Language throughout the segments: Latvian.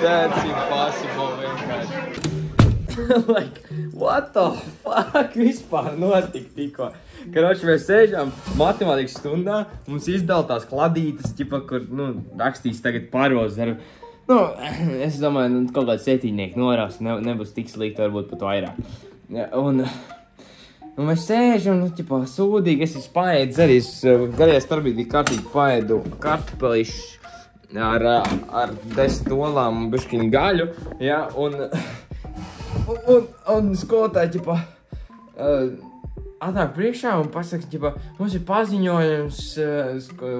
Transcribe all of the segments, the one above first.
That's impossible vienkārši. Like, what the fuck vispār notika tikko? Karoči, mēs sēžām matemātikas stundā, mums izdala tās kladītes, ķipa, kur, rakstīs tagad paroz ar, es domāju, kaut kāds septīnieki norās, nebūs tik slikti, varbūt pat vairāk. Ja, un mēs sēžam, ķipa, sūdīgi, es paēdzu arī, garajā starpbrīdī kārtīgi paēdu kartupelīšu ar 10 olām un biškiņu gaļu, ja, un skolotāji, ķipa, atnāk priekšā un pasaka, ķipa, mums ir paziņojums,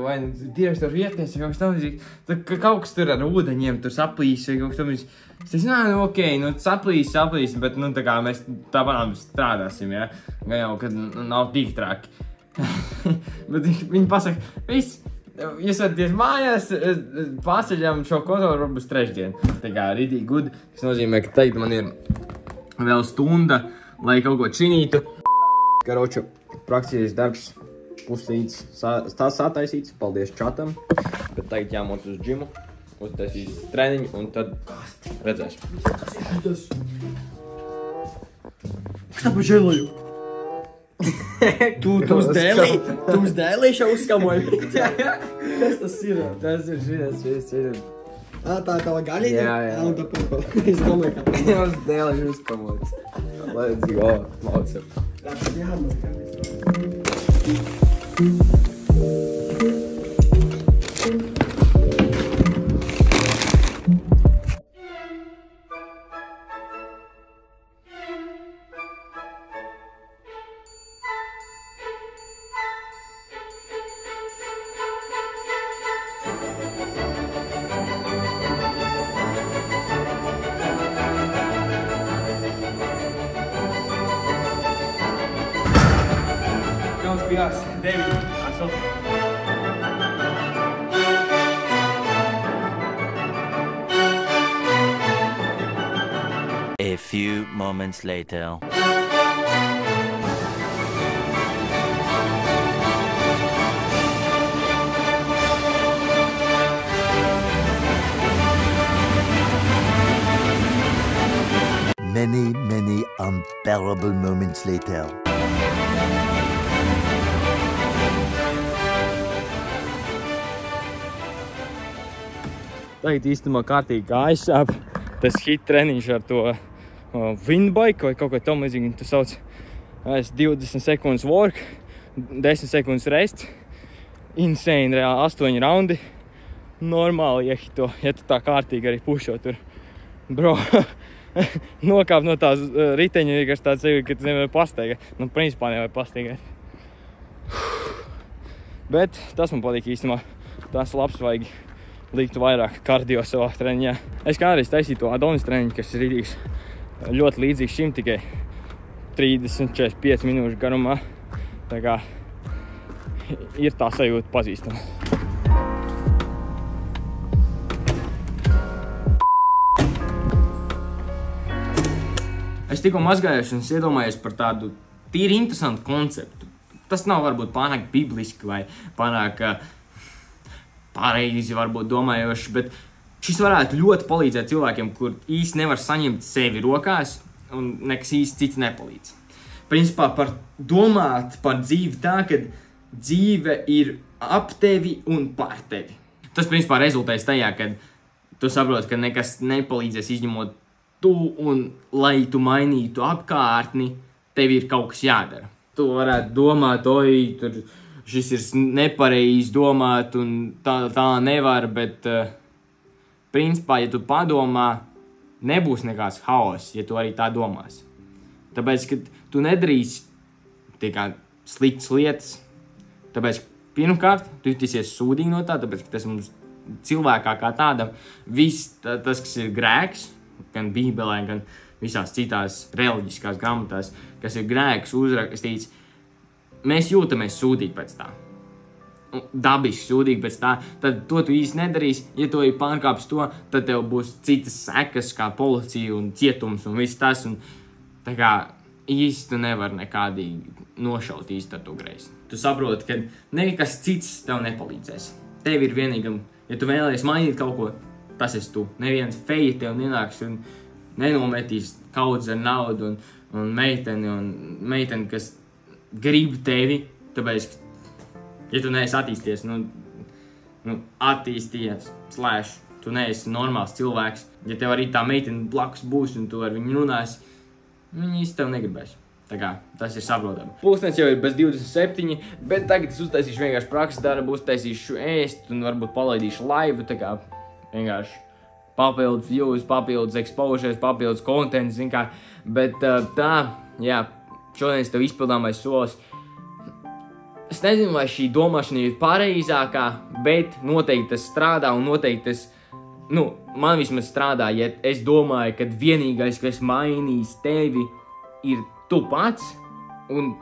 vai direktoru vietnieks, vai kaut kas tam līdzīgs, ka kaut kas tur ar ūdeņiem tur saplīs, vai kaut kas tam līdzīgs. Es teicu, ok, saplīs, bet, tā kā mēs tāpēc strādāsim, ja, jau, kad nav tik traki. Bet viņi pasaka, viss, jūs varat mājās, pārceļam šo kontrolu varbūt trešdien. Tā kā ritīgi gudi, kas nozīmē, ka tagad man ir vēl stunda, lai kaut ko činītu. Karoču, praktiskais darbs puslīdz sataisīts, paldies čatam, bet tagad jāmoc uz džimu, uztaisīs treniņu un tad redzēs. Kas tā pa žēloju? Tu uz dēlīša uzskamoji? Kas tas ir? Tas ir šis. Tā ir tava gaļiņa? Jā. Un tā purko. Es domāju, ka tā. Uz dēlīša uzskamots. Let's go, maucam. Jā, Vamos piās, David, aso. A few moments later. Many unbearable moments later. Tagad īstenībā kārtīgi kājas sāp. Tas hit treniņš ar to windbike vai kaut ko tam līdzīgi. Tu sauc 20 sekundes work, 10 sekundes rest. Insane, reāli 8 raundi. Normāli iehito, ja tu tā kārtīgi arī pušo tur. Bro, nokāp no tās riteņa vienkārši tāds sevi, ka tu nevar pastaigāt. Principā nevar pastaigāt. Bet tas man patīk īstenībā. Tas labs vajag liktu vairāk kardio savā treniņā. Es kādreiz taisīju to Adonis treniņu, kas ir rīdīgs ļoti līdzīgs šim, tikai 30-45 minūšu garumā. Tā kā ir tā sajūta pazīstama. Es tikko mazgājos un iedomājos par tādu tīri interesantu konceptu. Tas nav varbūt pārāk bibliski vai pārāk pareizi varbūt domājoši, bet šis varētu ļoti palīdzēt cilvēkiem, kur īsti nevar saņemt sevi rokās un nekas īsti cits nepalīdz. Principā domāt par dzīvi tā, ka dzīve ir ap tevi un par tevi. Tas principā rezultēs tajā, kad tu saproti, ka nekas nepalīdzēs izņemot tu un lai tu mainītu apkārtni, tev ir kaut kas jādara. Tu varētu domāt, tur šis ir nepareizi domāt un tā nevar, bet principā, ja tu padomā, nebūs nekāds haoss, ja tu arī tā domās. Tāpēc, ka tu nedarīsi tikai sliktas lietas, tāpēc, pirmkārt, tu jutīsies sūdīgi no tā, tāpēc, ka tas mums cilvēkā kā tādam, viss tas, kas ir grēks, gan Bībelē, gan visās citās reliģiskās grāmatās, kas ir grēks uzrakstīts, mēs jūtamies sūdīgi pēc tā. Dabiski sūdīgi pēc tā, tad to tu īsti nedarīsi. Ja tu arī pārkāpsi to, tad tev būs citas sekas, kā policija un cietums un viss tas. Un tā kā īsti tu nevar nekādīgi nošaut īsti ar to greizi. Tu saproti, ka nekas cits tev nepalīdzēs. Tev ir vienīgam, ja tu vēlies mainīt kaut ko, tas esi tu. Neviens feja tev nenāks un nenometīs kaudzes ar naudu un meiteni, kas grib tevi, tāpēc, ja tu neesi attīstījies, attīstījies, tu neesi normāls cilvēks, ja tev arī tā meitene blakus būs un tu ar viņu runāsi, viņi īsti tev negribēs. Tā kā, tas ir saprotami. Pulkstens jau ir bez 27, bet tagad es uztaisīšu vienkārši prakses darbu, uztaisīšu ēst un varbūt palaidīšu laivu, tā kā vienkārši papildus views, papildus exposures, papildus contents, zin kā. Bet tā, jā, šodien es tev izpildāmais solis. Es nezinu, vai šī domāšana ir pareizākā, bet noteikti tas strādā un noteikti tas, man vismaz strādā, ja es domāju, ka vienīgais, kas mainīs tevi, ir tu pats, un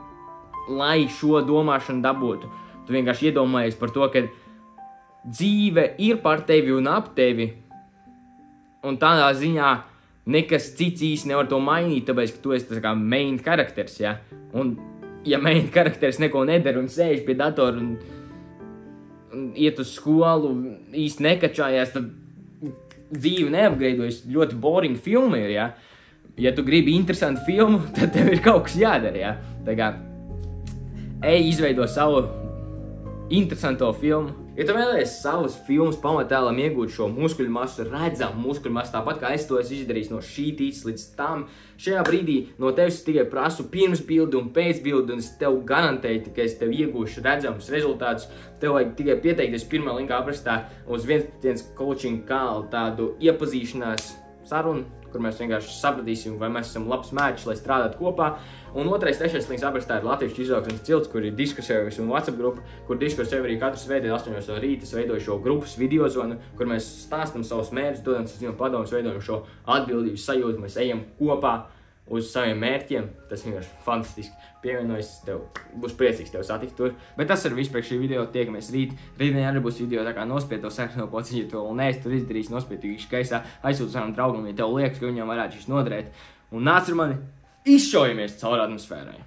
lai šo domāšanu dabūtu, tu vienkārši iedomājies par to, ka dzīve ir par tevi un ap tevi, un tādā ziņā nekas cits īsti nevar to mainīt, tāpēc, ka tu esi tas kā main karakters, ja? Un ja main karakters neko nedara un sēž pie datora un iet uz skolu, īsti nekačājās, tad dzīve neapgreidojas, ļoti boring filma ir, ja? Ja tu gribi interesantu filmu, tad tev ir kaut kas jādara, ja? Tā kā, izveido savu interesanto filmu. Ja tu vēlies savus filmas pamatēlam iegūt šo muskuļu masu, redzamu muskuļu masu, tāpat kā es to esmu izdarījis no šī tīts līdz tam, šajā brīdī no tevis tikai prasu pirms bildi un pēc bildi, un es tev garantēju, ka es tev iegūšu redzamus rezultātus. Tev vajag tikai pieteikties pirmā linka aprakstā uz viens coaching kālu tādu iepazīšanās sarunu, kur mēs vienkārši sapratīsim, vai mēs esam labs mēķis, lai strādātu kopā. Un otrais, trešais links aprakstā ir Latviešu izaugsmes cilts, kur ir Discord serveris un WhatsApp grupa, kur Discord serverī katru svētdienu 8 no rīta es veidoju šo grupas videozonu, kur mēs stāstam savus mērķus, dodam savus padomus, veidojam šo atbildības sajūtu, mēs ejam kopā uz saviem mērķiem. Tas vienkārši fantastiski. Pievienojas, tev būs priecīgs tev satikt tur. Bet tas ir viss priekš šī video, tiekamies rīt. Rītdien arī būs video, tā kā nospied to sarakstu no pociņu, ja tu vēl neesi tur izdarījis, nospied tu gaisā, aizsūti savam draugam, ja tev liekas, ka viņam varētu šis noderēt. Un nāc ar mani, izšaujamies caur atmosfērai.